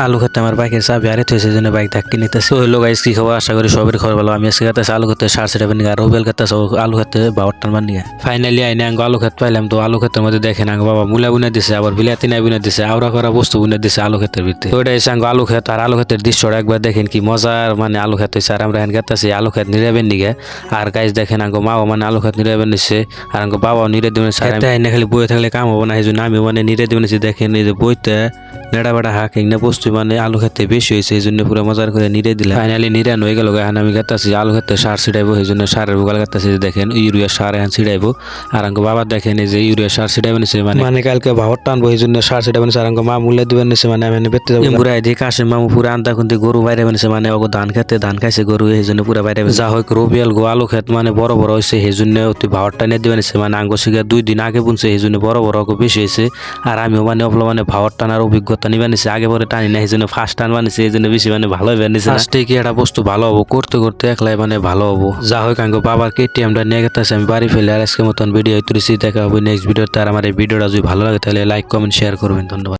আলু খেতে আমার বাইকের চাবি আরে থইছে জন্য বাইক ধাক্কি নিতেছে। তো হলো গাইস কি খবর, আশা করি সবের খবর ভালো। আমি আজকে খেতেছি আলু খেতে 7:30 নিয়ে, আর রুবেল খেতেছে আলু খেতে 12টার মান নিয়ে। ফাইনালি আইনে আঙ্গ আলু খেতে পাইলাম। তো আলু খেতের মধ্যে দেখেন আঙ্গ বাবা মূলা বুনে দিছে, আবার বিলাতি নাই বুনে দিছে, আওড়া করা বস্তু বুনে দিছে আলু খেতের ভিতরে। তো ওটা এসে আঙ্গ আলু খেত, আর আলু খেতের দৃশ্যটা একবার দেখেন কি মজার, মানে আলু খেতে হয়েছে। আর আমরা এখন খেতেছি আলু খেত নিরাবেন নিগে। আর গাইস দেখেন আঙ্গ মাও মানে আলু খেত নিরাবেন নিচ্ছে, আর আঙ্গ বাবাও নিরে দিবেন। আইনে খালি বইয়ে থাকলে কাম হবো না, এই জন্য আমি মানে নিরে দিবেন নিচ্ছি। দেখেন এই যে বইতে নেড়া বেড়া হাঁক না বস্তু মানে আলু খেতে বেশি হয়েছে, এই জন্য পুরো মজার করে নিরে দিলাম। ফাইনালি নিরান হয়ে গেল। এখন আমি খেতেছি আলু খেতে সার ছিটাইবো, এই জন্য সারের বুগাল খেতেছি। দেখেন ইউরিয়া সার এখন ছিটাইবো। আর আঙ্গ বাবা দেখেন এই যে ইউরিয়া সার ছিটাইবে নিছে, মানে কালকে ভাবর টানবো, এই জন্য সার ছিটাইবে নিছে। আর আঙ্গ মা মূল্য দিবেন নিছে, মানে আমি বেতে যাবো বুড়াই দিয়ে কাশের মামু পুরো আন্দা খুন্তি গরু বাইরে বানিয়েছে, মানে ওকে ধান খেতে ধান খাইছে গরু, এই জন্য পুরো বাইরে। যা হোক রবিয়াল গো আলু খেত মানে বড় বড় হয়েছে, সেই জন্য অতি ভাবর টানিয়ে দিবেন নিছে, মানে আঙ্গ শিখে 2 দিন আগে বুনছে, এই জন্য বড় বড় বেশি হয়েছে। আর আমিও মানে অপলো মানে ভাবর টানার অভিজ্ঞতা নিবে নিছে, আগে পরে টানি না, এই জন্য ফার্স্ট টান বানিয়েছে, এই জন্য বেশি মানে ভালো বানিয়েছে। ফার্স্টে কি একটা বস্তু ভালো হবো, করতে করতে একলাই মানে ভালো হবো। যা হোক আঙ্গ বাবার কেটিএমটা নিয়ে গেছে আমি বাড়ি ফেলে। আর আজকের মতন ভিডিও তৈরি দেখা হবে নেক্সট ভিডিওতে। আর আমার এই ভিডিওটা যদি ভালো লাগে তাহলে লাইক কমেন্ট শেয়ার করবেন। ধন্যবাদ।